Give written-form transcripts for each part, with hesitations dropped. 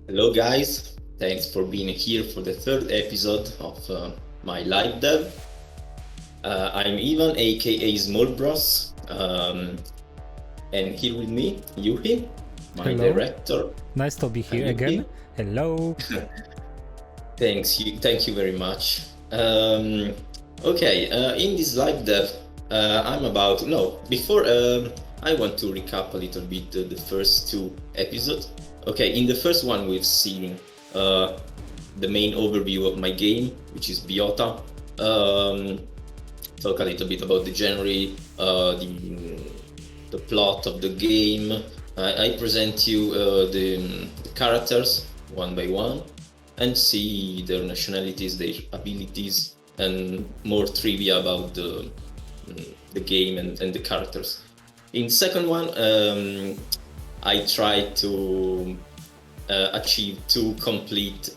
Hello, guys. Thanks for being here for the third episode of my live dev. I'm Ivan, aka Small Bros, and here with me, Yuhi, my Hello. director. Nice to be here Yuhi. again. Hello. Thank you very much. In this live dev, before I want to recap a little bit the first two episodes. Okay, in the first one we've seen the main overview of my game, which is B.I.O.T.A. Talk a little bit about the genre, the plot of the game. I present you the characters one by one and see their nationalities, their abilities, and more trivia about the game and the characters. In second one, I tried to achieve two complete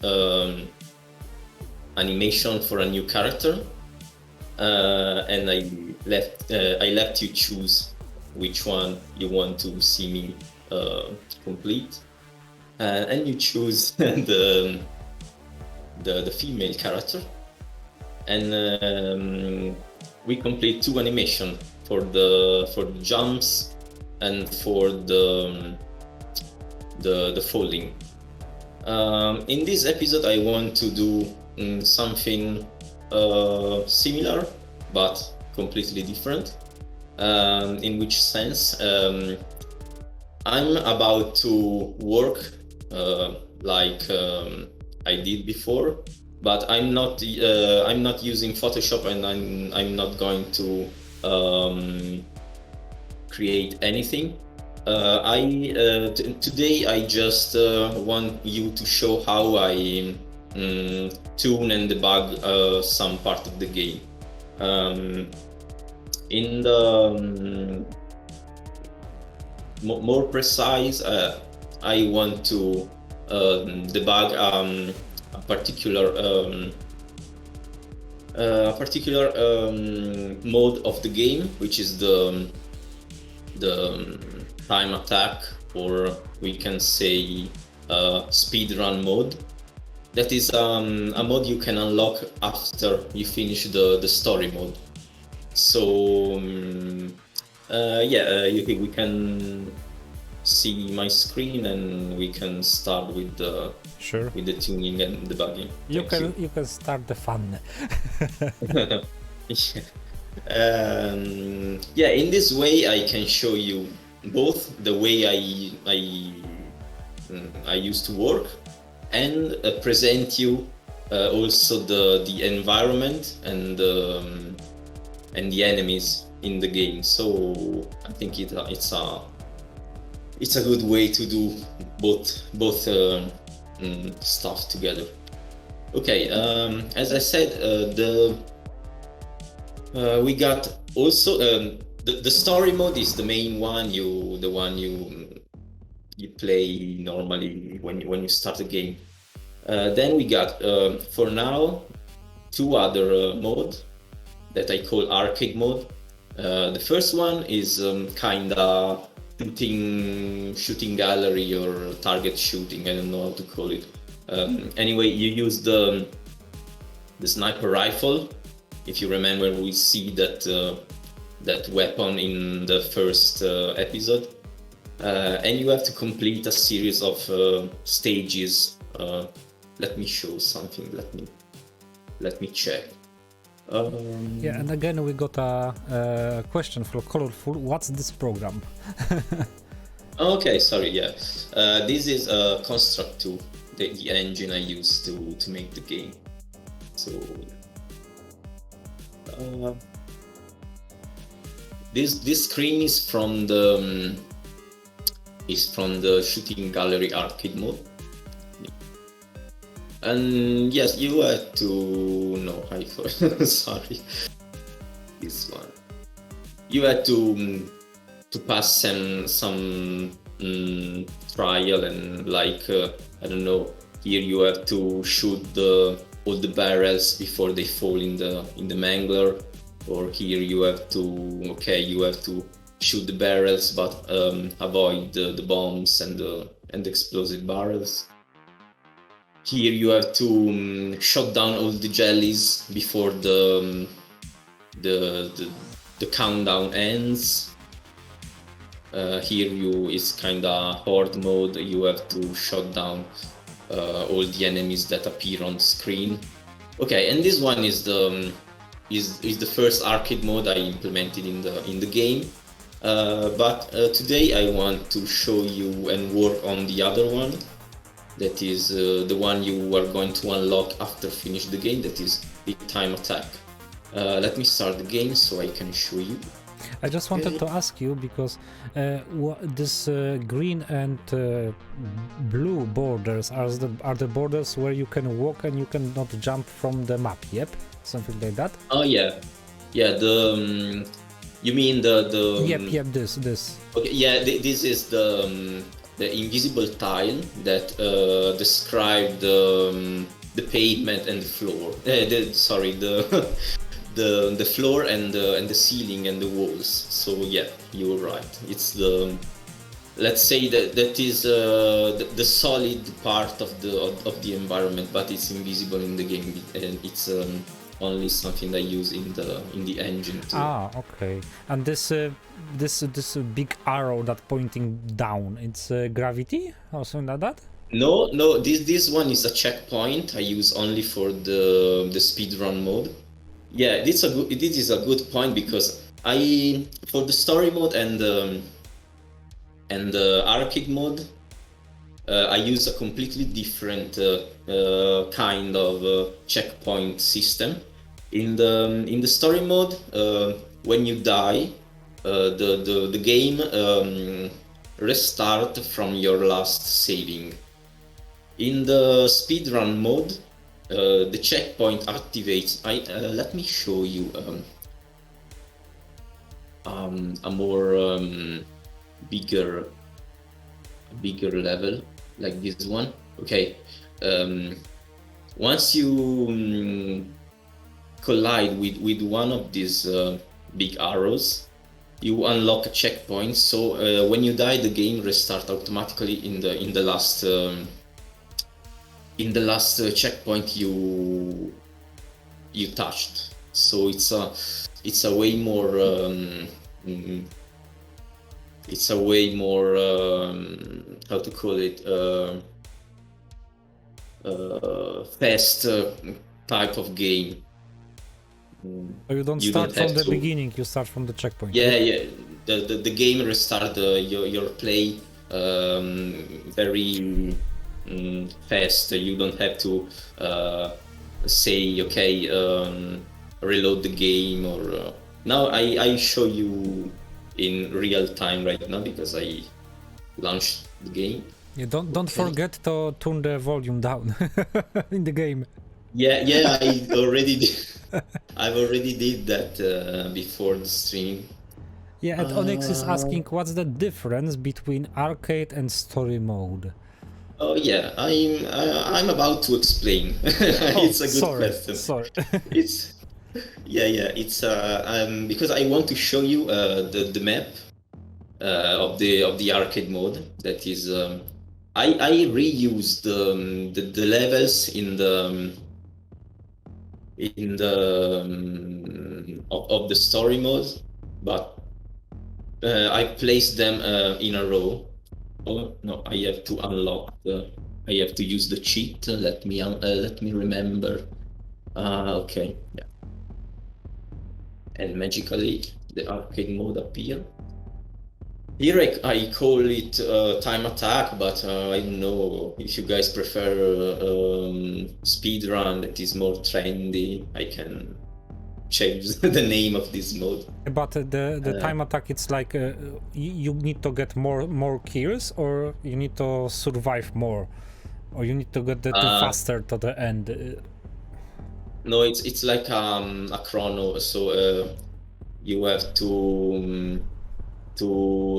animation for a new character, and I left you choose which one you want to see me complete, and you choose the female character, and we complete two animation for the jumps and for the falling. In this episode, I want to do something similar but completely different. In which sense, I'm about to work like I did before, but I'm not using Photoshop, and I'm not going to create anything. Today I just want you to show how I tune and debug some part of the game. In the more precise, I want to debug a particular mode of the game, which is the time attack, or we can say speedrun mode. That is a mode you can unlock after you finish the story mode. So we can see my screen, and we can start with the tuning and debugging. You can start the fun. In this way I can show you both the way I used to work, and present you also the environment and the enemies in the game. So I think it's a good way to do both stuff together. Okay, as I said, we got also the story mode is the main one, the one you play normally when you start the game. Then we got for now two other modes that I call arcade mode. The first one is kinda shooting gallery or target shooting. I don't know how to call it. Anyway, you use the sniper rifle. If you remember, we see that weapon in the first episode, and you have to complete a series of stages. Let me show something. Let me check. And again we got a question for Colorful. What's this program? Okay, sorry. Yeah, this is Construct 2, the engine I use to make the game. So this screen is from the shooting gallery arcade mode. And yes, you had to sorry, this one. You had to pass some trial, and I don't know. Here you have to shoot all the barrels before they fall in the mangler, or here you have to shoot the barrels but avoid the bombs and the explosive barrels. Here you have to shut down all the jellies before the countdown ends. Here it's kinda horde mode. You have to shut down all the enemies that appear on the screen. Okay, and this one is the first arcade mode I implemented in the game. But today I want to show you and work on the other one. That is the one you are going to unlock after finish the game. That is the time attack. Let me start the game so I can show you. I just wanted to ask you because this green and blue borders are the borders where you can walk and you cannot jump from the map. Yep, something like that. Oh yeah. You mean the Yep. This. Okay, yeah. This is the invisible tile that describe the pavement and the floor. Sorry, the floor and the ceiling and the walls. So yeah, you're right. It's let's say that is the solid part of the environment, but it's invisible in the game, and it's only something I use in the engine too. Okay. And this big arrow that pointing down, it's gravity or something like that? No. This one is a checkpoint I use only for the speedrun mode. Yeah, this is a good point because for the story mode and the arcade mode, I use a completely different kind of checkpoint system. In the story mode, when you die, the game restart from your last saving. In the speedrun mode, the checkpoint activates. Let me show you a more bigger level like this one. Okay, once you collide with one of these big arrows, you unlock a checkpoint. So when you die, the game restarts automatically in the last checkpoint you touched. So it's a way more how to call it, fast type of game. So you don't start from the beginning, you start from the checkpoint. Yeah. The game restart your play very fast. You don't have to say okay, reload the game or now I show you in real time right now because I launched the game. Yeah, don't forget to turn the volume down in the game. Yeah, I already did. I've already did that before the stream. Yeah, and Onyx is asking what's the difference between arcade and story mode. Oh yeah, I'm about to explain. It's a good question. Sorry. It's it's because I want to show you the map of the arcade mode. That is, I reused the levels in of the story mode, but I placed them in a row. Oh no, I have to unlock I have to use the cheat. Let me remember. Okay, yeah. And magically the arcade mode appear. Here I call it time attack, but I don't know if you guys prefer speedrun that is more trendy. I can change the name of this mode. But the time attack, it's like you need to get more kills, or you need to survive more, or you need to get faster to the end. No, it's like a chrono. So you have to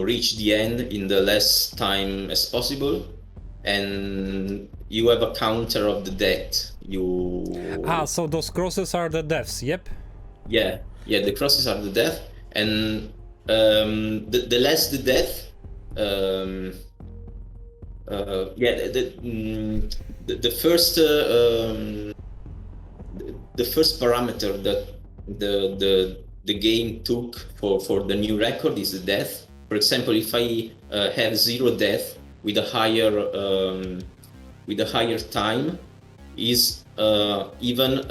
reach the end in the less time as possible, and you have a counter of the death. So those crosses are the deaths. Yep. Yeah, the crosses are the death, and the less the death, Yeah, the first the first parameter that the game took for the new record is the death. For example, if I have 0 death with a higher time, is even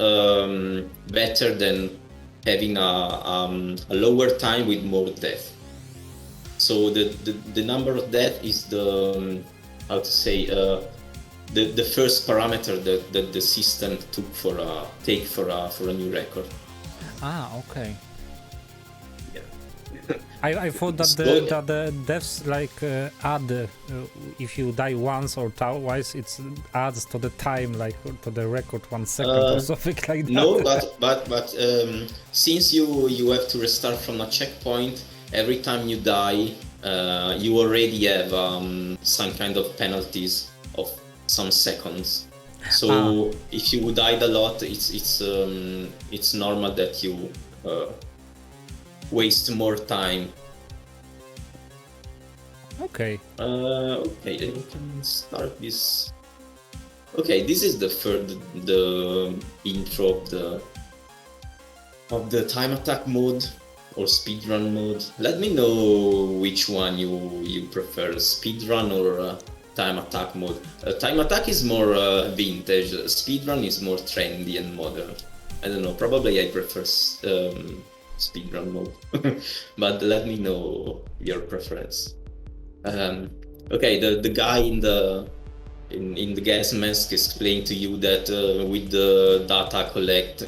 better than having a lower time with more death. So the number of death is the how to say the first parameter that the system took for a new record. Ah, okay. Yeah. I thought that So- the deaths like add if you die once or twice, it adds to the time, like to the record 1 second or something like that. No, but since you have to restart from a checkpoint every time you die, you already have some kind of penalties of some seconds. So if you died a lot, it's normal that you waste more time. Okay. Okay, then we can start this. Okay, this is the intro of the time attack mode or speedrun mode. Let me know which one you prefer, speedrun or time attack mode. Time attack is more vintage. Speedrun is more trendy and modern. I don't know. Probably I prefer speedrun mode, but let me know your preference. Okay, the guy in the gas mask explained to you that with the data collect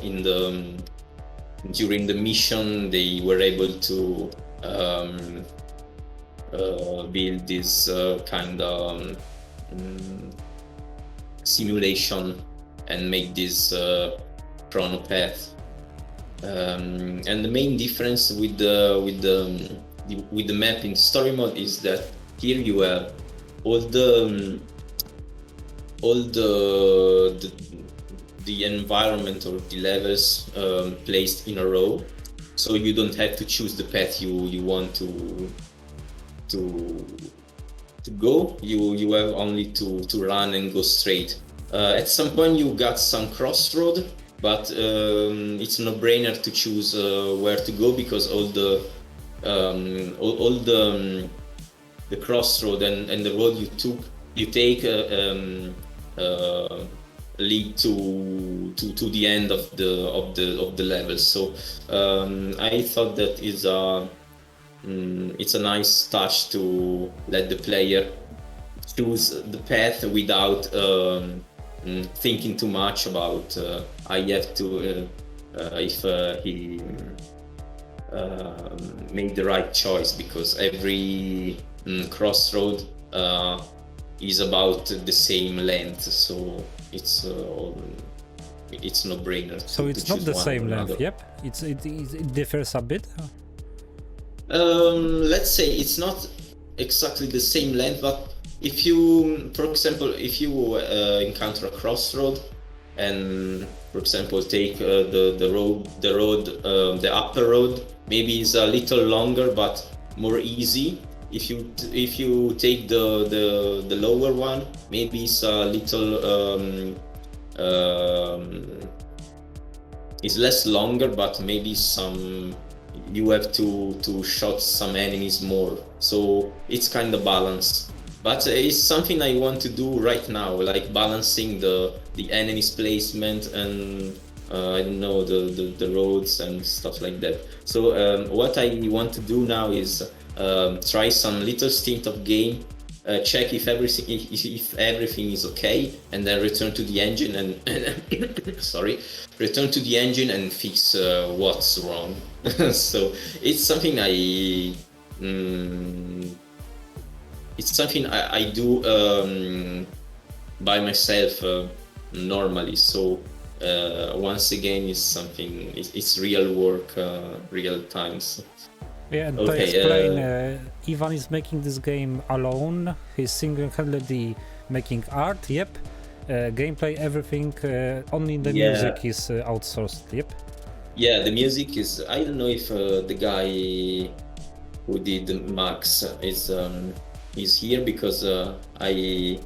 during the mission, they were able to build this kind of simulation and make this chronopath. And the main difference with the map in story mode is that here you have all the environment or the levels placed in a row, so you don't have to choose the path you want to go. You have only to run and go straight. At some point you got some crossroad, but it's no-brainer to choose where to go, because all the crossroad and the road you take lead to the end of the level. So I thought that it's a nice touch to let the player choose the path without thinking too much about I have to if he made the right choice, because every crossroad is about the same length, so it's no-brainer. So it's not the same length. Yep, it differs a bit. Let's say it's not exactly the same length, but if you, for example, if you encounter a crossroad and, for example, take the upper road, maybe it's a little longer but more easy. If you take the lower one, maybe it's a little it's less longer, but maybe you have to shot some enemies more, so it's kind of balanced. But it's something I want to do right now, like balancing the enemies placement and I don't know, the roads and stuff like that. So what I want to do now is try some little stint of game, check if everything is okay, and then return to the engine and return to the engine and fix what's wrong. So it's something I do by myself normally. So once again, it's real work, real times. Yeah, and to explain, Ivan is making this game alone. He's single-handedly making art. Yep. Gameplay, everything. Only the music is outsourced. Yep. Yeah, the music is. I don't know if the guy who did Max is he's here because I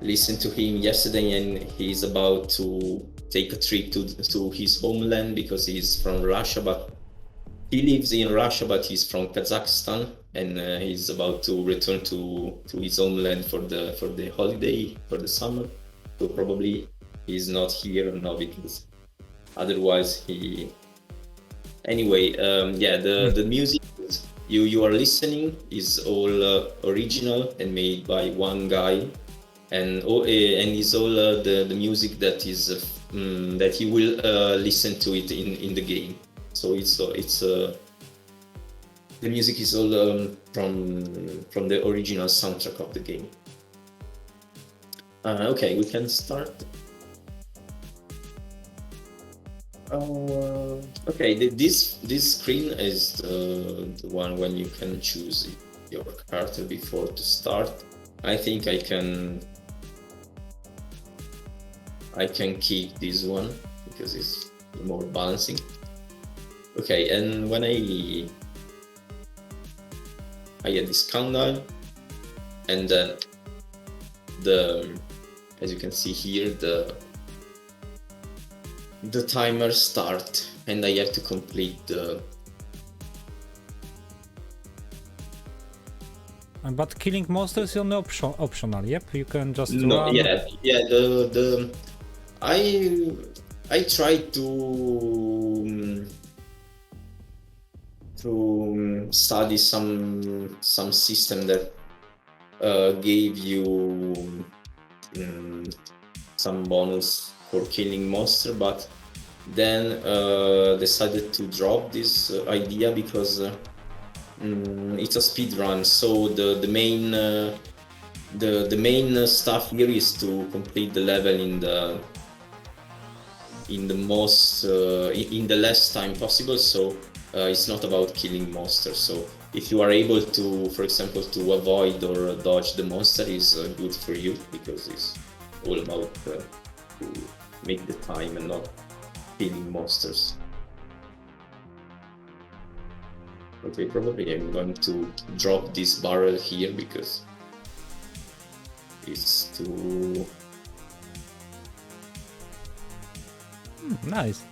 listened to him yesterday, and he's about to take a trip to his homeland because he's from Russia, but he lives in Russia, but he's from Kazakhstan, and he's about to return to his homeland for the holiday, for the summer. So probably he's not here now because otherwise he. Anyway, yeah, the music you are listening is all original and made by one guy, and is all the music that is that he will listen to it in the game. So it's the music is all from the original soundtrack of the game. Okay, we can start. Okay, this screen is the one when you can choose your character before to start. I think I can keep this one because it's more balancing. Okay, and when I add this countdown, and then as you can see here, the timer start, and I have to complete the. But killing monsters is only optional. Yep, you can just No, run. yeah. I tried to study some system that gave you some bonus for killing monster, but then decided to drop this idea because it's a speed run. So the main stuff here is to complete the level in the less time possible. So it's not about killing monsters. So if you are able to, for example, to avoid or dodge the monster, is good for you because it's all about to make the time and not killing monsters. Okay, probably I'm going to drop this barrel here because it's too. Nice.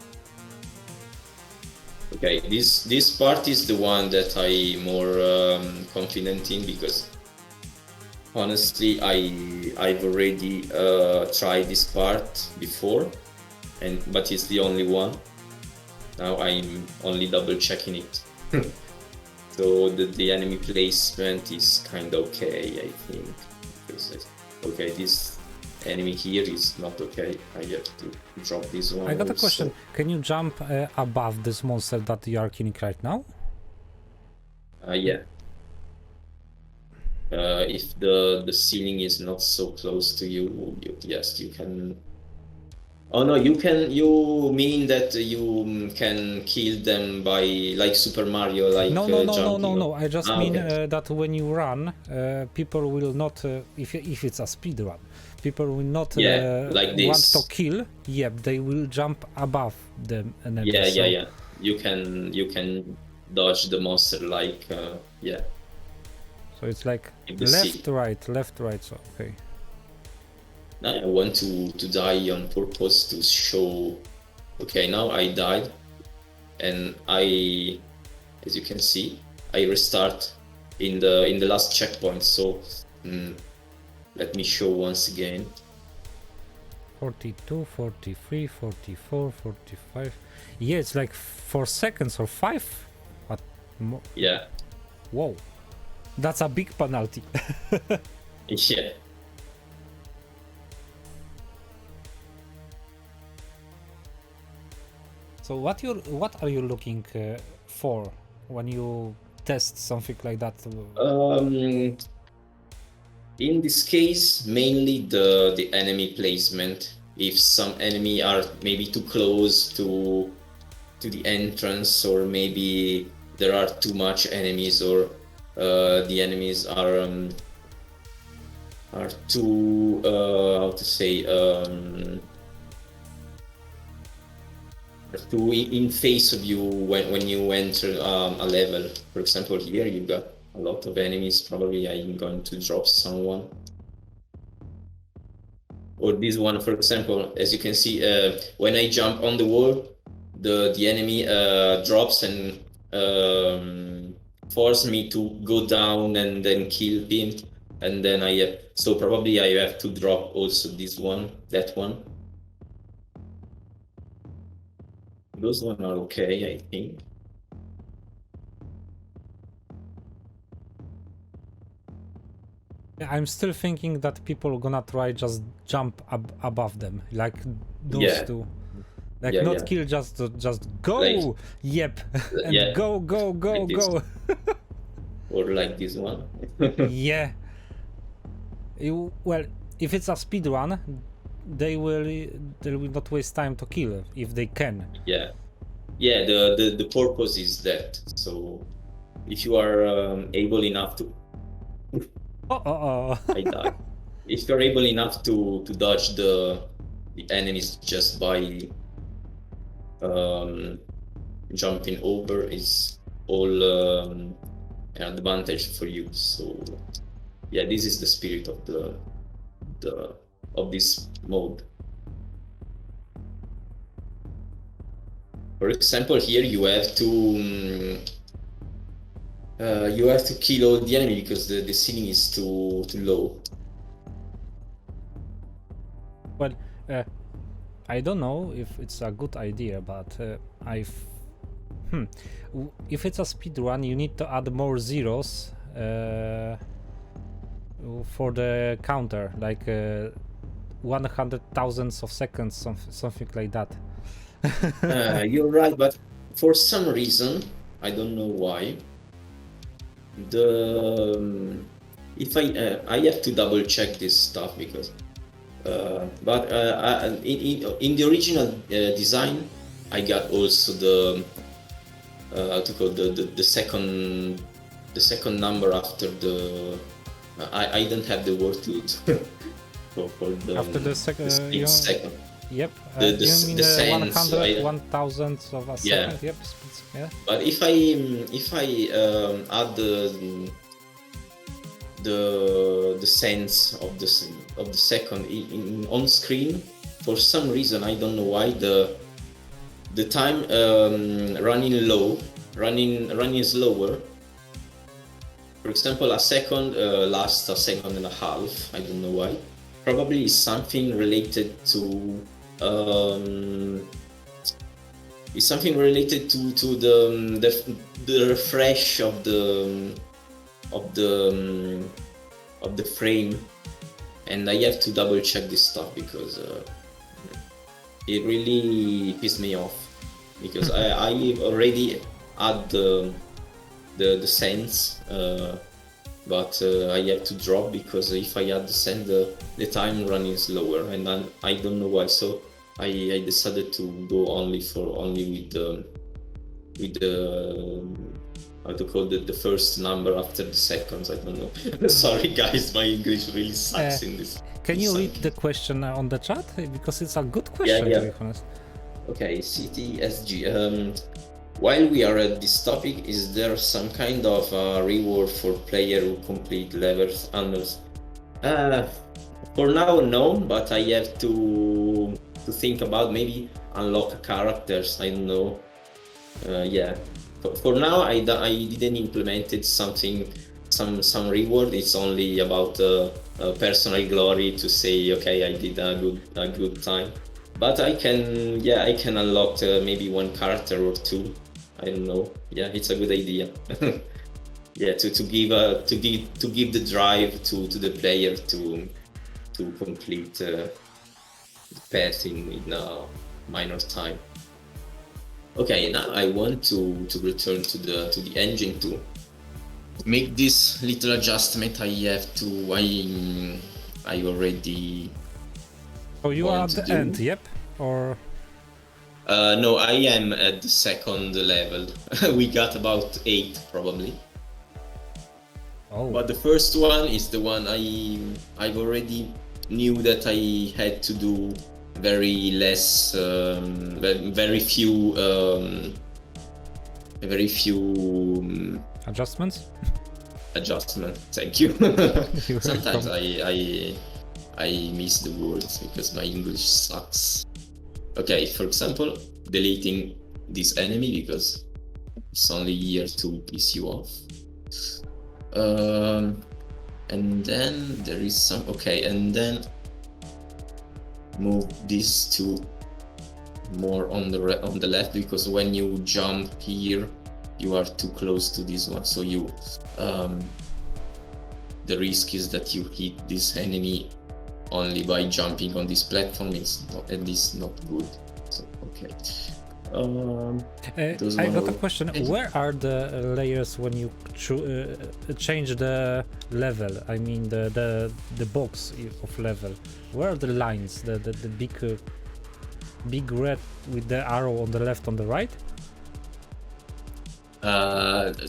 Okay, this part is the one that I'm more confident in because honestly I've already tried this part before, but it's the only one. Now I'm only double checking it. So the enemy placement is kind of okay, I think. Okay, this enemy here is not okay. I have to drop this one. I got a also. question. Can you jump above this monster that you are killing right now? Yeah. If the ceiling is not so close to you, yes, you can. Oh no, you mean that you can kill them by like Super Mario, like jumping? No. I just mean okay. that when you run, people will not, if it's a speed run, people will not like want this. to kill. Yep, they will jump above the enemy. Yeah. You can dodge the monster like yeah. So it's like left, right. So okay. Now I want to die on purpose to show. Okay, now I died, and as you can see, I restart in the last checkpoint. So let me show once again. 42, 43, 44, 45. Yeah, it's like 4 seconds or 5. But yeah. Whoa, that's a big penalty. Yeah. So what are you looking for when you test something like that? In this case, mainly the enemy placement. If some enemy are maybe too close to the entrance, or maybe there are too much enemies, or the enemies are too how to say to in face of you when you enter a level. For example, here you got a lot of enemies. Probably I'm going to drop someone. Or this one, for example, as you can see, when I jump on the wall, the enemy drops and force me to go down and then kill him, and then I have, so probably I have to drop also this one, that one. Those one are okay, I think. I'm still thinking that people are gonna try just jump above them, like those Yeah. two. Like Yeah, not yeah. kill, just go. Like, yep, and yeah, go, like this. go. Or like this one. Yeah. Well, if it's a speed run, they will not waste time to kill if they can. Yeah, yeah. The purpose is that. So if you are able enough to, I die. If you're able enough to dodge the enemies just by jumping over, is all an advantage for you. So yeah, this is the spirit of of this mode. For example, here you have to kill all the enemy because the ceiling is too low. Well, I don't know if it's a good idea, but if it's a speed run, you need to add more zeros for the counter, like 100,000 of seconds, something like that. You're right, but for some reason, I don't know why, if I have to double check this stuff because in the original design I got also the how to call the second number after the I don't have the word to it for the after the second second. Yep. The you mean sense, 1,000 of a second? Yep. Yeah. But if I add the sense of the second on screen, for some reason I don't know why the time running slower. For example, a second lasts a second and a half. I don't know why. Probably is something related to the refresh of the frame, and I have to double check this stuff because it really pissed me off because I already add the sense, but I have to drop because if I add the sense, the time running slower, and I don't know why. So I decided to go only with the how to call the first number after the seconds. I don't know. Sorry guys, my English really sucks in this. Can you read the question on the chat, because it's a good question, Yeah. to be honest. Okay, CTSG. While we are at this topic, is there some kind of reward for player who complete levels under? For now, no, but I have to think about maybe unlock characters. I don't know. Yeah. For now, I didn't implement some reward. It's only about personal glory to say, okay, I did a good time. But I can unlock maybe one character or two. I don't know. Yeah, it's a good idea. Yeah, to give the drive to the player to complete the path in a minor time. Okay, now I want to return to the engine to make this little adjustment. I already. Oh, you are at the end, yep? Or no, I am at the second level. We got about 8 probably. oh, But the first one is the one I've already knew that I had to do very few adjustments? adjustment. Thank you. You're Sometimes welcome. I miss the words because my English sucks. Okay, for example, deleting this enemy because it's only here to piss you off. And then there is some, okay, and then move this to more on the left, because when you jump here you are too close to this one, so you the risk is that you hit this enemy only by jumping on this platform. It's not, at least not good. So okay. I got a question. Where are the layers when you change the level? I mean the box of level. Where are the lines? The big red with the arrow on the left, on the right?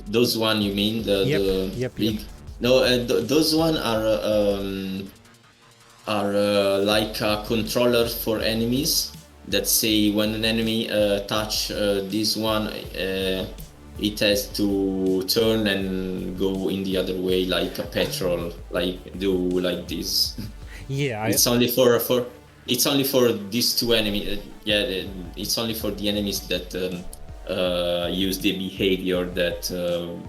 Those one you mean Yep. No, those one are like a controller for enemies that say when an enemy touch this one, it has to turn and go in the other way like a petrol, like this. Yeah, it's only for it's only for these two enemies. It's only for the enemies that use the behavior that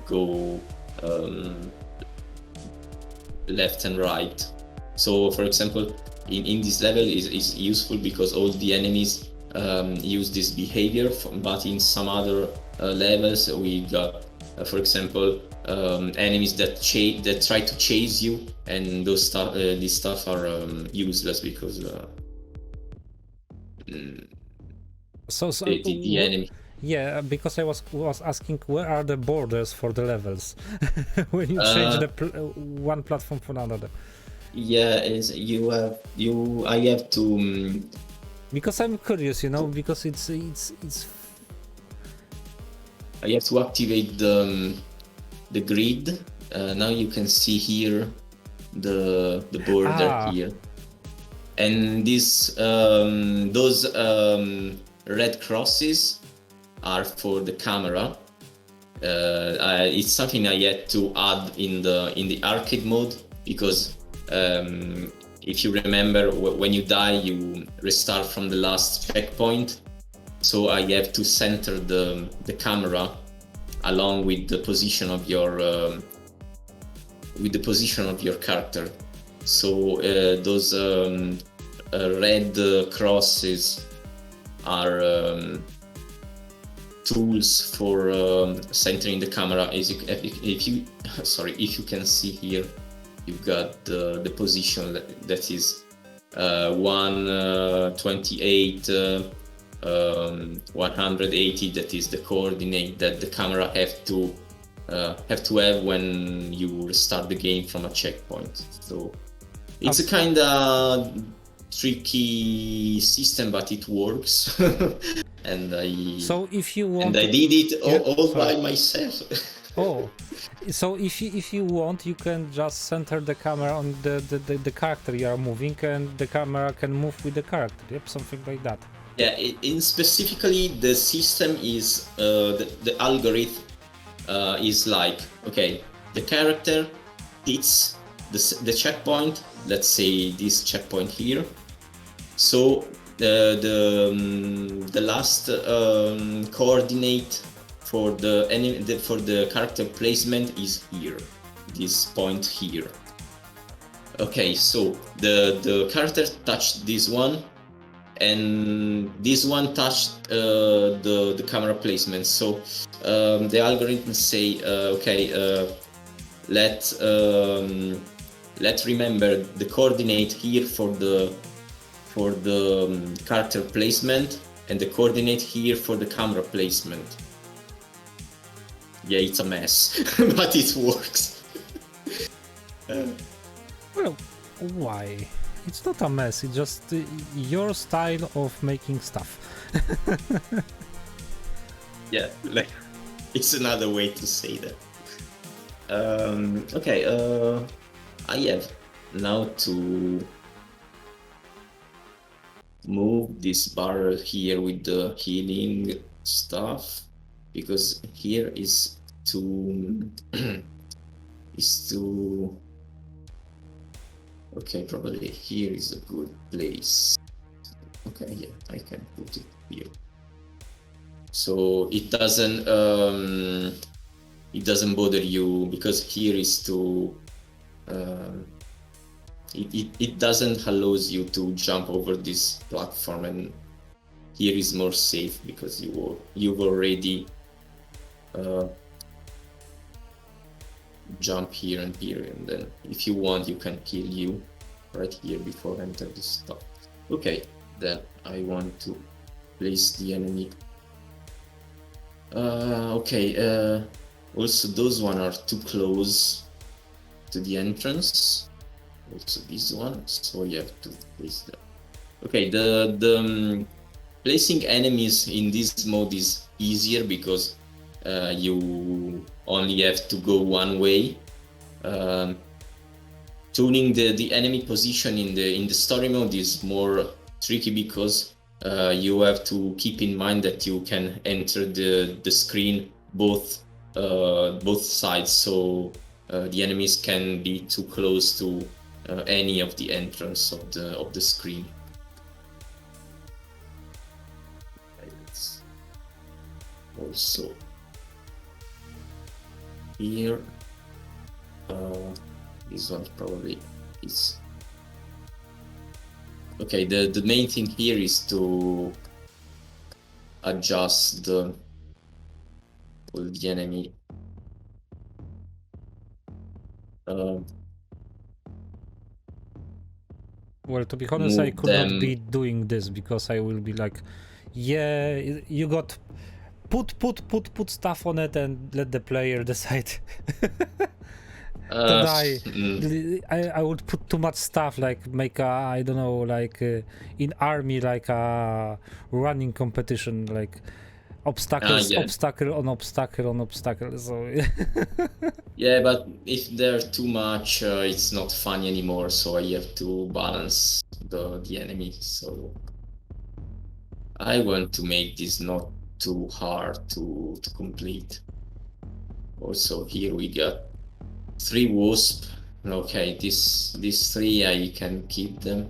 go left and right. So for example, in this level is useful because all the enemies use this behavior, but in some other levels we got for example enemies that try to chase you, and those stuff these stuff are useless because the enemy. Yeah, because I was asking where are the borders for the levels when you change the one platform for another. Yeah, I have to. Because I'm curious, because it's. I have to activate the grid. Now you can see here the border here, and those red crosses are for the camera. It's something I had to add in the arcade mode because if you remember, when you die you restart from the last checkpoint, so I have to center the camera along with the position of your character. So those red crosses are tools for centering the camera. If you can see here, you've got the position that is 128 180. That is the coordinate that the camera have to have when you restart the game from a checkpoint. So it's a kind of tricky system, but it works. So if you want, and I did it all by myself. Oh, so if you want, you can just center the camera on the character you are moving, and the camera can move with the character. Yep, something like that. Yeah, in specifically the system is the algorithm is like, okay, the character hits the checkpoint. Let's say this checkpoint here. So the last coordinate for the character placement is here, this point here. Okay, so the character touched this one, and this one touched the camera placement. So the algorithm say, let's remember the coordinate here for the character placement, and the coordinate here for the camera placement. Yeah, it's a mess, but it works. Well, why? It's not a mess, it's just your style of making stuff. Yeah, like, it's another way to say that. Okay, I have now to move this barrel here with the healing stuff, because here is to is to... Okay, probably here is a good place. Okay, yeah, I can put it here. So it doesn't bother you, because here is to it doesn't allows you to jump over this platform, and here is more safe because you've already jump here and here, and then if you want you can kill you right here before enter this stuff. Okay, then I want to place the enemy. Okay, also those one are too close to the entrance, also this one, so you have to place them. Okay, the placing enemies in this mode is easier because you only have to go one way. Tuning the enemy position in the story mode is more tricky because you have to keep in mind that you can enter the screen both sides, so the enemies can be too close to any of the entrance of the screen. Let's also here. This one probably is okay. The main thing here is to adjust all the enemy. Well, to be honest, I could them. not be doing this because I will be like, yeah, you got put stuff on it and let the player decide. That I would put too much stuff, like make a, I don't know, like in army, like a running competition, like obstacles, Yeah. obstacle on obstacle on obstacle. So yeah, but if they're too much, it's not fun anymore. So I have to balance the enemy. So I want to make this not too hard to complete. Also, here we got 3 wasp. Okay, these 3 I can keep them.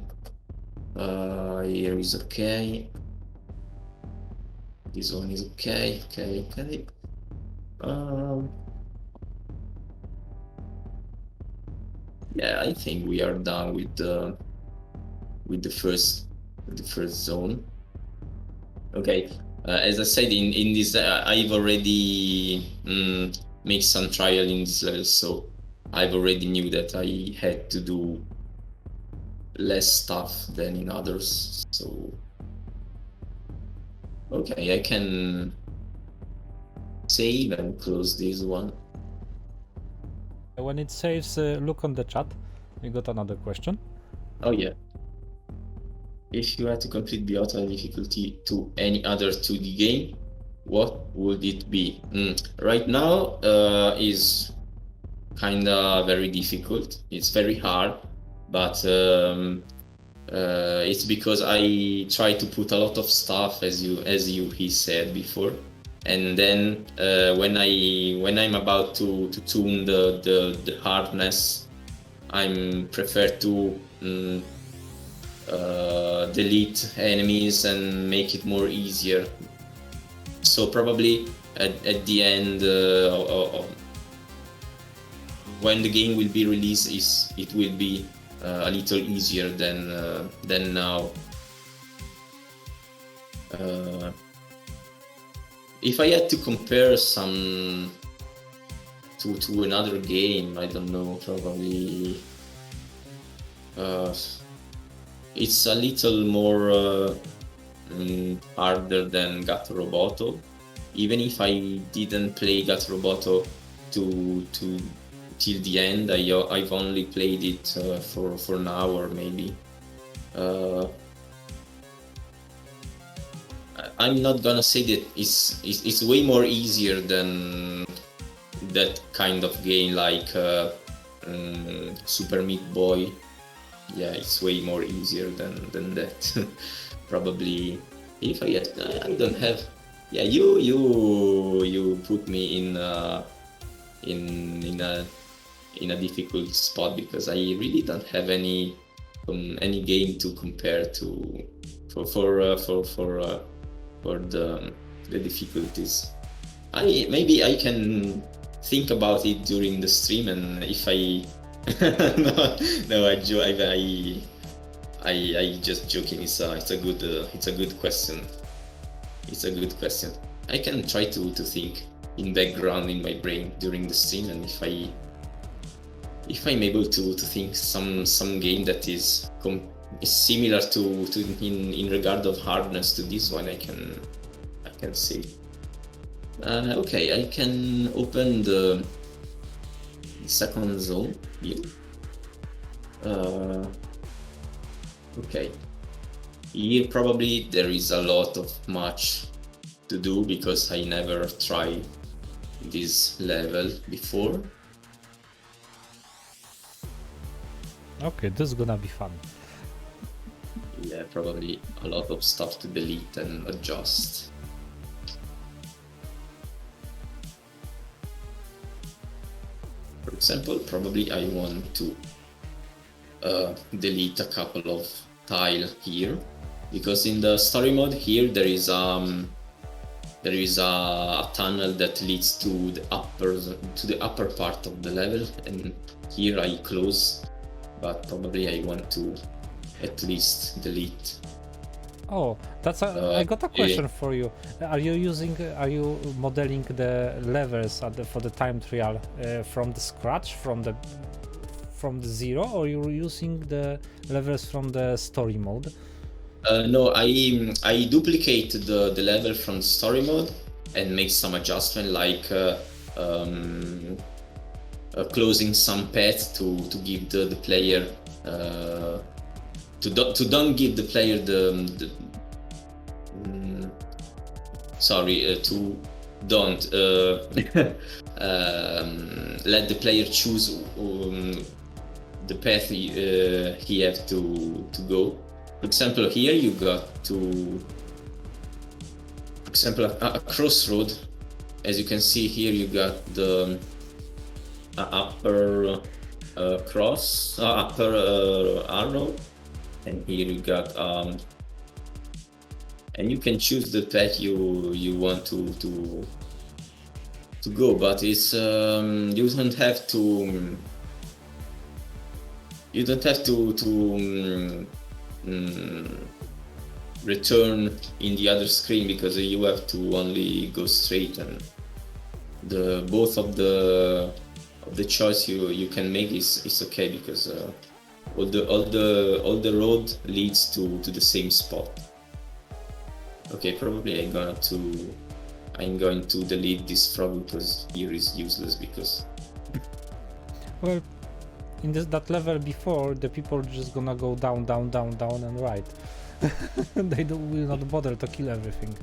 Here is okay. This one is okay. Okay. Yeah, I think we are done with the first zone. Okay, as I said, in this I've already made some trial in this level, so I've already knew that I had to do less stuff than in others. So okay, I can save and close this one. when it saves, look on the chat. We got another question. Oh yeah. If you had to complete B.I.O.T.A difficulty to any other 2D game, what would it be? Right now is kinda very difficult. It's very hard, but it's because I try to put a lot of stuff, as he said before, and then when I'm about to tune the hardness, I'm prefer to delete enemies and make it more easier. So probably at the end when the game will be released, it will be a little easier than now. If I had to compare some to another game, I don't know, probably it's a little more harder than B.I.O.T. Even if I didn't play B.I.O.T. till the end, I've only played it for an hour maybe. I'm not gonna say that it's way more easier than that kind of game like Super Meat Boy. Yeah, it's way more easier than that. Probably if I don't have. Yeah, you put me in a in a difficult spot because I really don't have any game to compare to for the difficulties. Maybe I can think about it during the stream, and if I no I just joking. It's a good question. It's a good question. I can try to think in background in my brain during the stream, and if I'm able to think some game that is similar to in regard of hardness to this one, I can see. Okay, I can open the second zone here. Okay, here probably there is a lot of much to do because I never tried this level before. Okay, this is gonna be fun. Yeah, probably a lot of stuff to delete and adjust. For example, probably I want to delete a couple of tile here because in the story mode here there is a tunnel that leads to the upper part of the level, and here I close, but probably I want to at least delete. Oh, I got a question for you. Are you modeling the levels for the time trial from the scratch, from the zero, or you're using the levels from the story mode? No, I duplicate the level from story mode and make some adjustment, like closing some path to give the player to don't give the player to don't let the player choose the path he have to go. For example, here you got to, for example, a crossroad. As you can see here, you got the upper upper arrow, and here you got and you can choose the path you want to go, but it's you don't have to return in the other screen, because you have to only go straight, and the both of the choice you can make is okay, because all the road leads to the same spot. Okay, probably I'm going to delete this frog because here is useless, because Well, in that level before, the people are just gonna go down, down, down, down, and right. They will not bother to kill everything.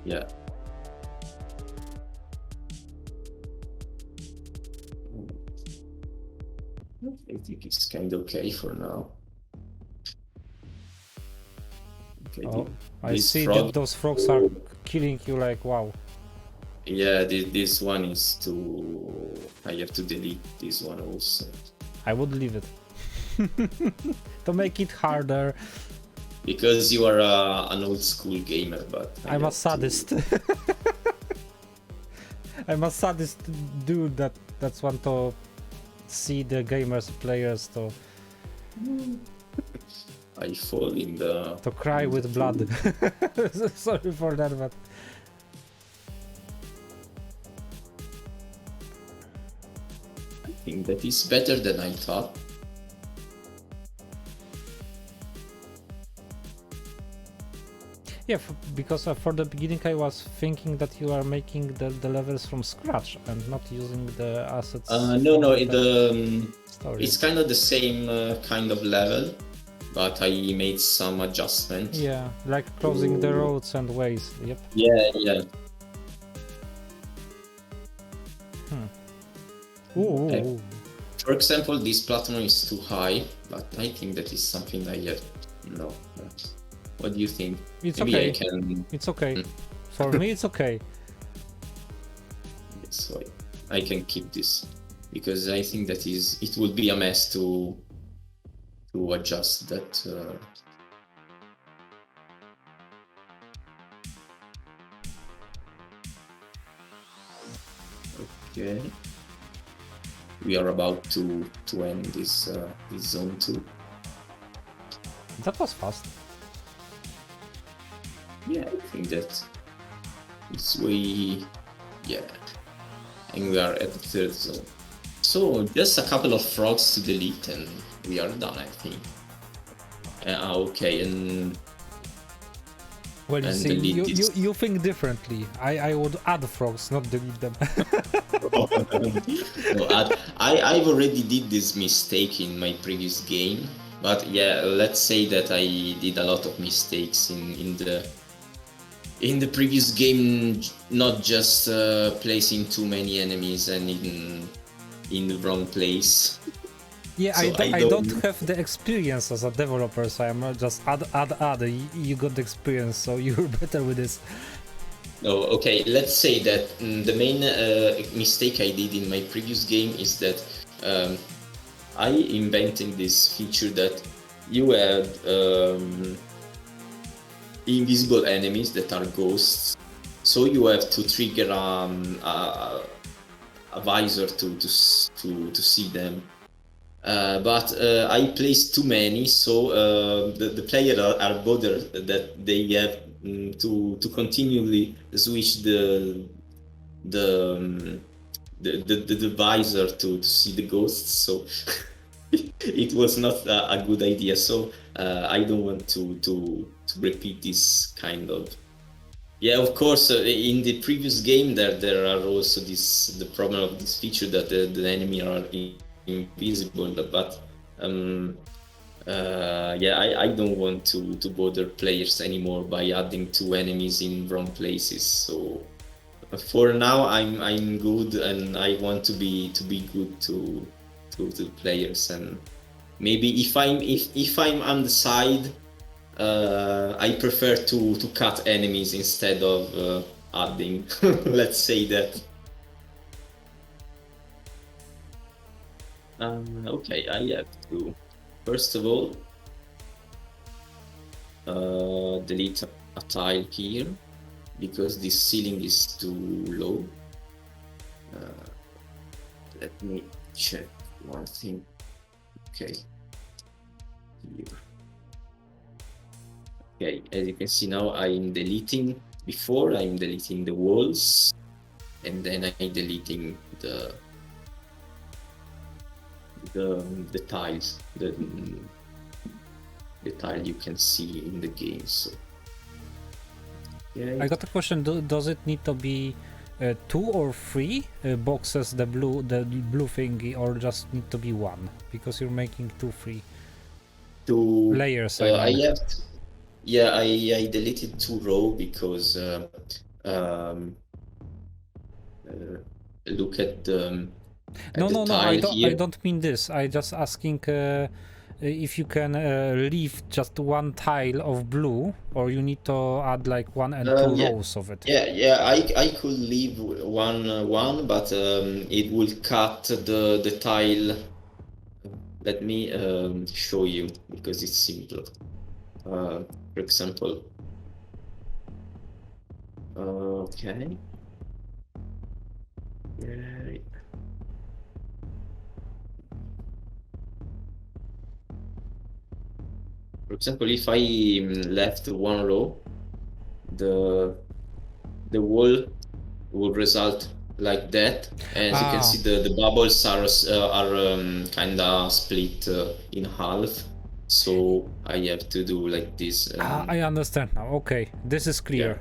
yeah. I think it's kind of okay for now. Okay, Oh, I see that those frogs are killing you like wow. Yeah, this one is I have to delete this one also. I would leave it. To make it harder. Because you are an old school gamer, but I'm a sadist. I'm a sadist dude that's want to see the gamers players to I fall in the to cry with blood. Sorry for that, but I think that is better than I thought. yeah, because for the beginning I was thinking that you are making the levels from scratch and not using the assets. No, story. it's kind of the same kind of level, but I made some adjustment. Yeah, like closing the roads and ways. Yep. Yeah. Ooh. For example, this platform is too high, but I think that is something I have. No. What do you think? It's Maybe okay. I can. It's okay. For me, it's okay. So I can keep this. because I think that it would be a mess to adjust that. Okay, we are about to end this zone 2. That was fast. Yeah, I think that it's way, yeah, and we are at the 3rd zone. So just a couple of frogs to delete and we are done, I think. Okay, and Well, you and see, delete you, this. you think differently. I would add frogs, not delete them. No, I've already did this mistake in my previous game, but yeah, let's say that I did a lot of mistakes in the previous game, not just placing too many enemies and in the wrong place. Yeah, So I don't have the experience as a developer, so I'm not just add. You got the experience, so you're better with this. No, okay, let's say that the main mistake I did in my previous game is that I invented this feature that you had invisible enemies that are ghosts, so you have to trigger a visor to see them. But I placed too many, so the player are bothered that they have to continually switch the, um, the visor to see the ghosts. So it was not a good idea. So I don't want to repeat this kind of. Yeah, of course. In the previous game, there are also the problem of this feature that the enemy are invisible, but yeah, I don't want to bother players anymore by adding 2 enemies in wrong places. So for now, I'm good, and I want to be good to players. And maybe if I'm on the side, I prefer to cut enemies instead of adding. Let's say that. Okay, I have to first of all delete a tile here because this ceiling is too low. Let me check one thing. Okay, here. Okay, as you can see now, I'm deleting. Before I'm deleting the walls, and then I'm deleting the tiles, the tile you can see in the game. So yeah, I got a question. Does it need to be 2 or 3 boxes, the blue thingy, or just need to be 1? Because you're making 3 layers. I have to, yeah, I deleted 2 row because look at the No, tile I here. don't mean this. I just asking if you can leave just 1 tile of blue, or you need to add like 1 and 2 Yeah. rows of it. Yeah, I could leave one, but it will cut the tile. Let me show you because it's simple. For example, okay. Yeah. For example, if I left 1 row, the wall will result like that. As you can see, the bubbles are kind of split in half. So I have to do like this. I understand now. Okay, this is clear Yeah.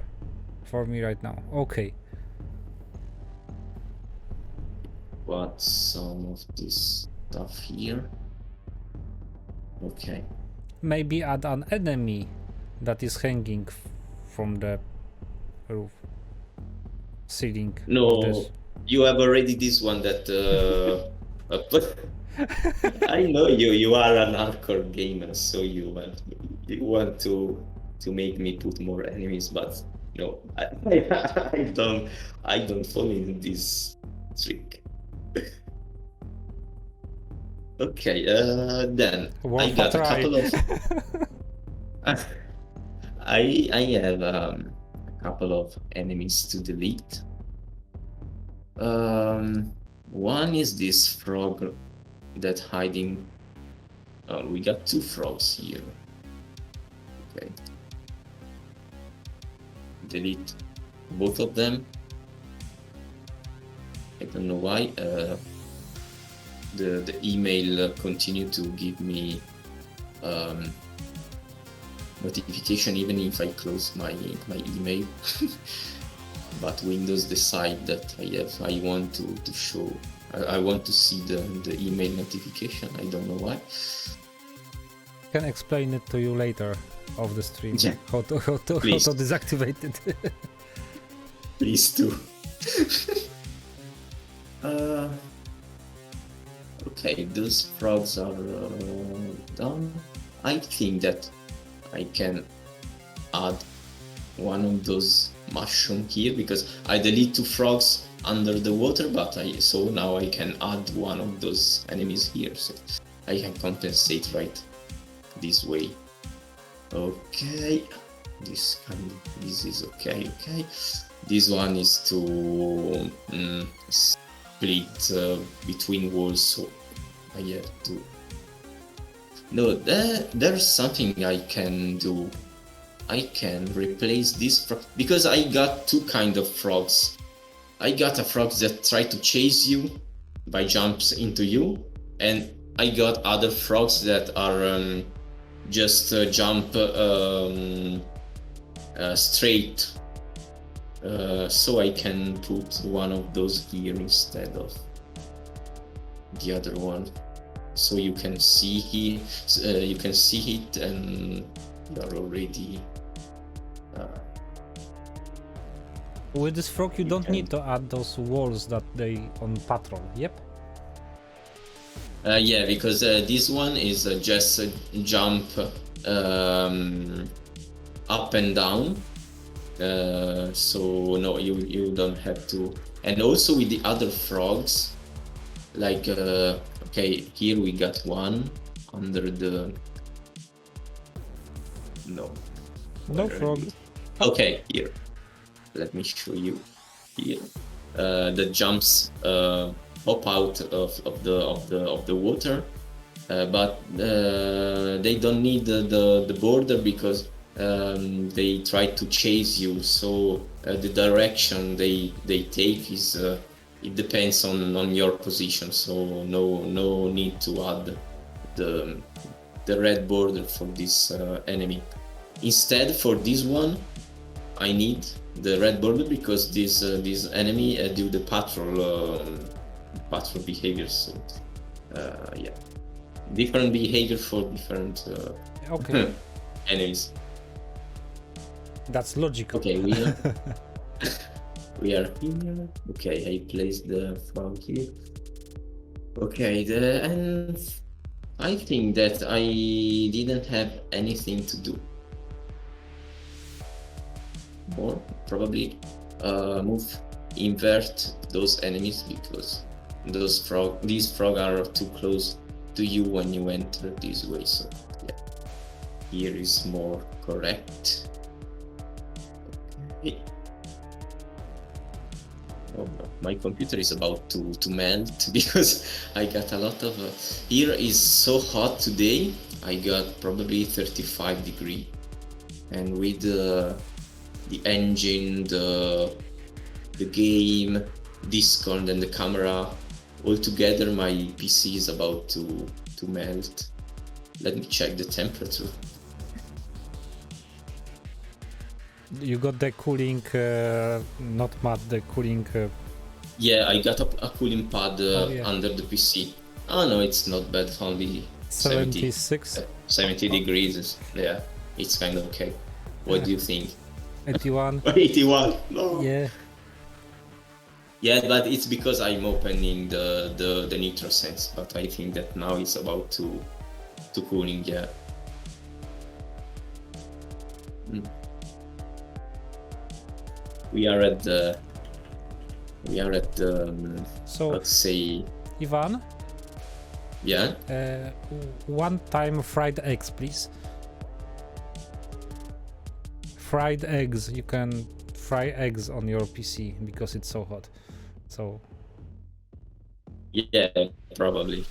for me right now. Okay. But some of this stuff here. Okay. Maybe add an enemy that is hanging from the roof ceiling. No, you have already this one that. But I know you are an hardcore gamer, so you want to make me put more enemies, but no, I don't fall in this trick. Okay, then I Wolf got a try. couple of. I have a couple of enemies to delete. One is this frog that hiding. Oh, we got two frogs here. Okay. Delete both of them. I don't know why. The email continue to give me notification even if I close my email. But Windows decide that I want to show. I want to see the email notification. I don't know why. Can explain it to you later of the stream. Yeah. How to Please. deactivate it. Please do. Okay, those frogs are done. I think that I can add one of those mushroom here because I delete two frogs under the water, but so now I can add one of those enemies here, so I can compensate right this way. Okay, this is okay. This one is to split between walls, so I have to. No, there's something I can do. I can replace this frog because I got two kind of frogs. I got a frog that try to chase you by jumps into you, and I got other frogs that are just jump straight. So I can put one of those here instead of the other one. So you can see here, you can see it, and you are already. With this frog, you don't need to add those walls that they on patrol. Yep. Yeah, because this one is just jump up and down. So no, you don't have to. And also with the other frogs, like okay, here we got one under the. No. No frog. Okay, here. Let me show you here. The jumps pop out of the water, but they don't need the border because they try to chase you. So the direction they take is it depends on your position. So no need to add the red border for this enemy. Instead, for this one, I need the red border because this enemy do the patrol behaviors. So, yeah, different behavior for different Okay. enemies. That's logical. Okay, we are here. Okay, I placed the frog here. Okay, and I think that I didn't have anything to do. Or probably invert those enemies because these frog are too close to you when you enter this way. So yeah, here is more correct. Okay. Oh no, my computer is about to melt because I got a lot of. Here is so hot today. I got probably 35 degrees, and with the engine, the game, Discord, and the camera all together, my PC is about to melt. Let me check the temperature. You got the cooling, not mat, the cooling. Yeah, I got a cooling pad yeah. under the PC. Oh no, it's not bad. Only 76. 70 degrees. Yeah, it's kind of okay. What do you think? 81. 81. No. Yeah. Yeah, but it's because I'm opening the nitro sense. But I think that now it's about to cooling. Yeah. We are at the. So let's say. Ivan, Yeah. One time fried eggs, please. Fried eggs. You can fry eggs on your PC because it's so hot. So Yeah, probably.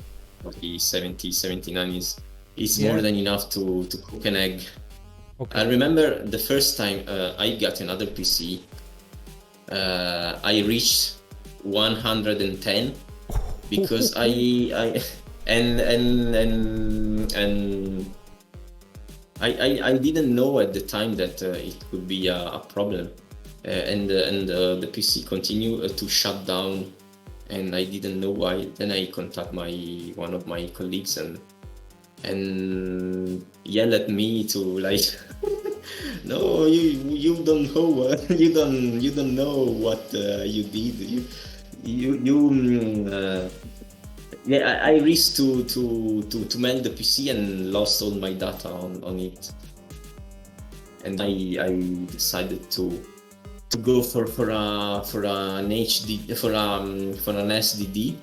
The 70, 79 is yeah. more than enough to cook an egg. Okay. I remember the first time I got another PC, I reached 110 because I and I didn't know at the time that it could be a problem, and the PC continued to shut down, and I didn't know why. Then I contact one of my colleagues and yell at me to like, no, you don't know you don't know what you did. Yeah, I risked to melt the PC and lost all my data on it, and I decided to go for an HD for an SDD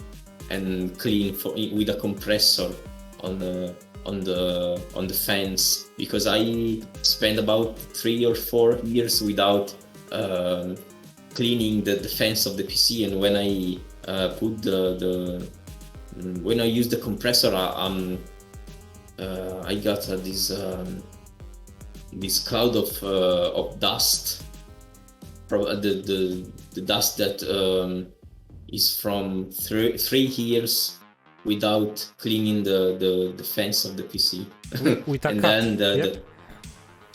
and clean with a compressor on the fans, because I spent about 3 or 4 years without cleaning the fans of the PC, and when I put when I use the compressor, I got this cloud of dust, the dust that is from 3 years without cleaning the fence of the PC. With a And cut. then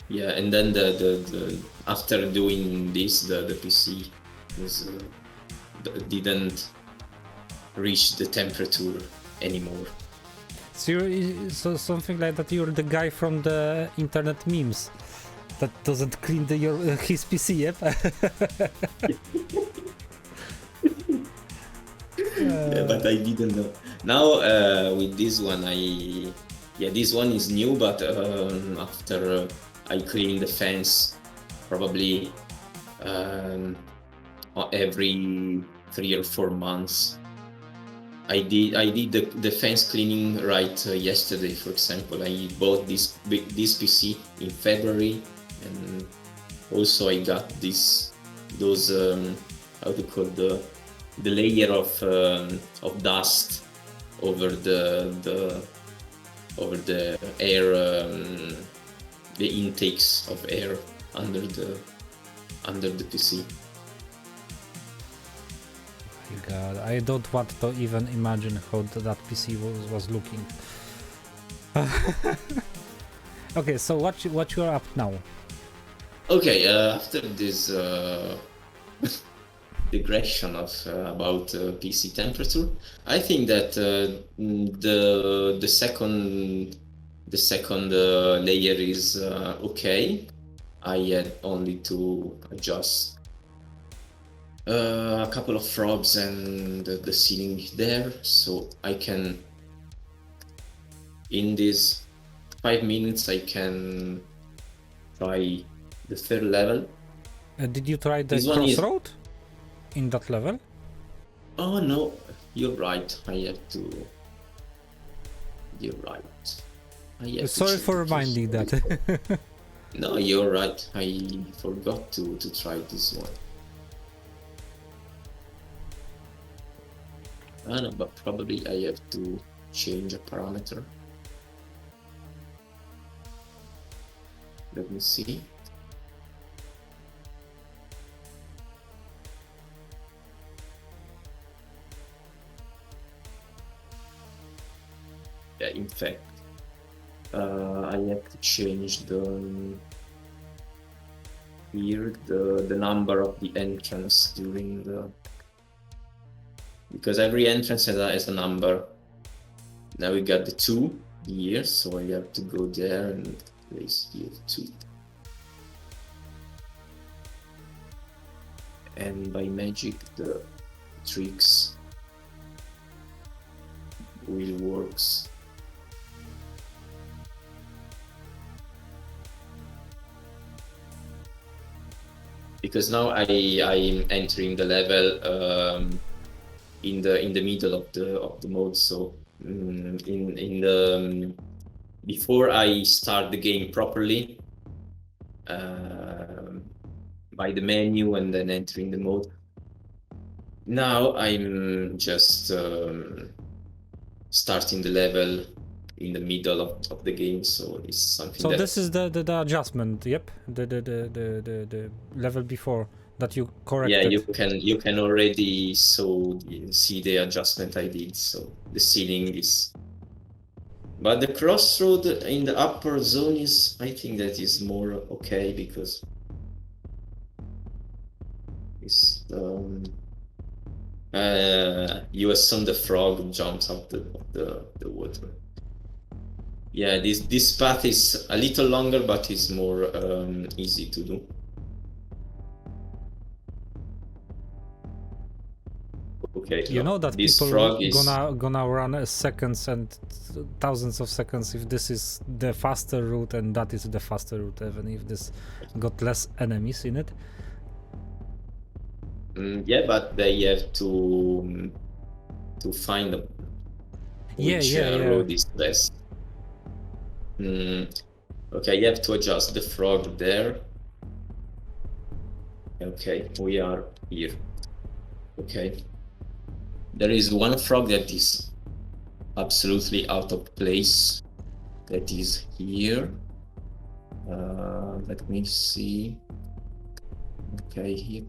Yep. and then the after doing this, the PC was didn't reach the temperature anymore. So something like that. You're the guy from the internet memes that doesn't clean his PC. Yep. Yeah, but I didn't know. Now with this one, this one is new, but after I clean the fence, probably every 3 or 4 months. I did the fence cleaning right yesterday, for example. I bought this PC in February, and also I got those how to call the layer of dust over over the air, the intakes of air under the PC. God, I don't want to even imagine how that PC was looking. Okay, so what you are up now? Okay, after this digression of about PC temperature, I think that the second layer is okay. I had only to adjust a couple of frogs and the ceiling there, so I can, in these 5 minutes, I can try the third level. Did you try the This one is... crossroad in that level? Oh no, you're right. I have to. You're right. I have Sorry to for reminding that. No, you're right. I forgot to try this one. I know, but probably I have to change a parameter. Let me see. Yeah, in fact, I have to change here the number of the entrance during because every entrance has a number. Now we got the 2 here, so I have to go there and place here 2. And by magic, the tricks will works. Because now I'm entering the level in the middle of the mode, so in the before I start the game properly, by the menu and then entering the mode. Now I'm just starting the level in the middle of the game, so it's something. So this is the adjustment. Yep, the level before that you corrected. Yeah, you can already see the adjustment I did. So the ceiling is, but the crossroad in the upper zone is, I think that is more okay because it's you assume the frog jumps out of the water. Yeah, this path is a little longer, but it's more easy to do. Okay, You know that this people frog is gonna run seconds and thousands of seconds if this is the faster route and that is the faster route, even if this got less enemies in it. Yeah, but they have to find them. Which road is best? Okay, you have to adjust the frog there. Okay, we are here. Okay. There is one frog that is absolutely out of place. That is here. Let me see. Okay, here.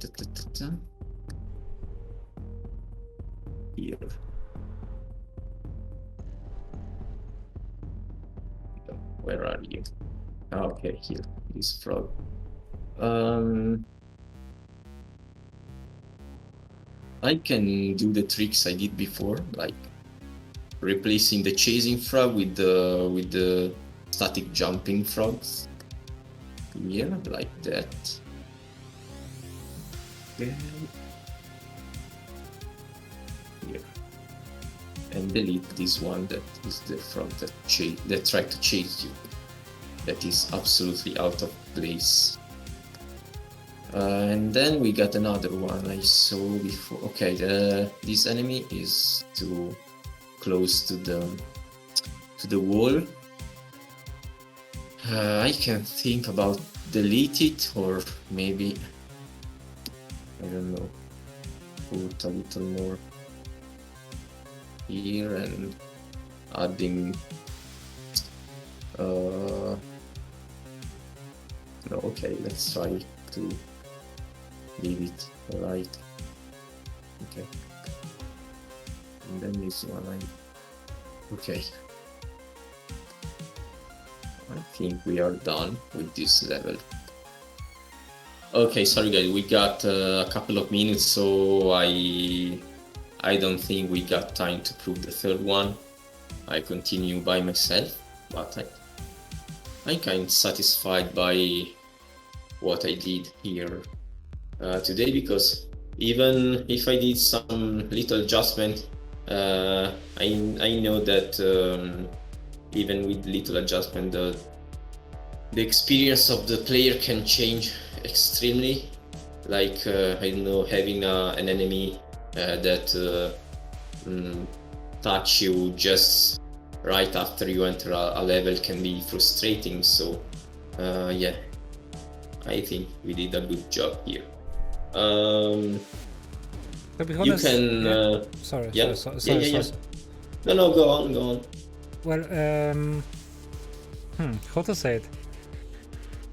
Here. Where are you? Okay, here. This frog. I can do the tricks I did before, like replacing the chasing frog with the static jumping frogs. Yeah, like that. Okay. Here. And delete this one that is the frog that tried to chase you. That is absolutely out of place. And then we got another one I saw before. Okay, this enemy is too close to the wall. I can think about delete it, or maybe, I don't know, put a little more here and adding no, okay, let's try to leave it right. Okay, and then this one okay, I think we are done with this level. Okay, sorry guys, we got a couple of minutes, so I don't think we got time to prove the third one. I continue by myself, but I'm kind of satisfied by what I did here today, because even if I did some little adjustment, I know that even with little adjustment, the experience of the player can change extremely. Like I don't know, having an enemy that touch you just right after you enter a level can be frustrating. So yeah, I think we did a good job here. To be honest, you can sorry. No, go on. Well, how to say it?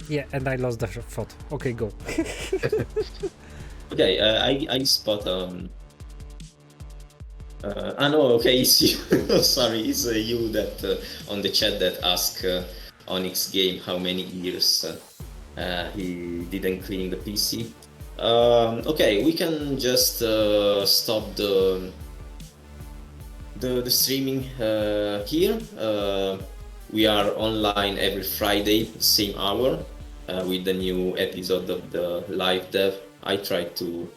Yeah, and I lost the thought. Okay, go. Okay, I spot no, okay, it's you. Sorry, it's you that on the chat that asked Onyx Game how many years he didn't clean the PC. Okay, we can just stop the streaming here. We are online every Friday, same hour, with the new episode of the live dev. I try to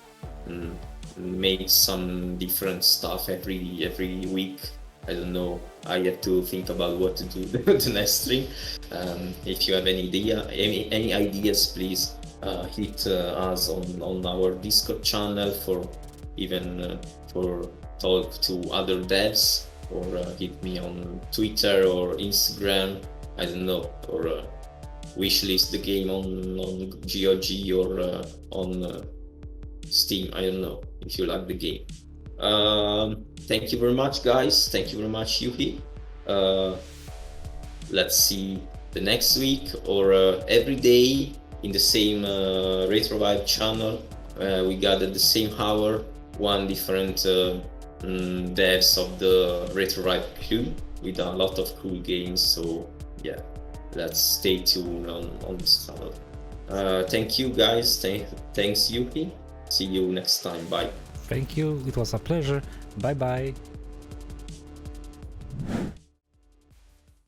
make some different stuff every week. I don't know, I have to think about what to do the next stream. If you have any ideas, please hit us on our Discord channel for even for talk to other devs or hit me on Twitter or Instagram. I don't know, or wishlist the game on GOG or on Steam. I don't know if you like the game. Thank you very much, guys. Thank you very much, Yuhi. Let's see the next week or every day in the same Retrovibe channel. We got at the same hour one different devs of the Retrovibe crew with a lot of cool games. So yeah, let's stay tuned on this channel. Thank you, guys. Thanks, Yuki. See you next time. Bye. Thank you. It was a pleasure. Bye bye.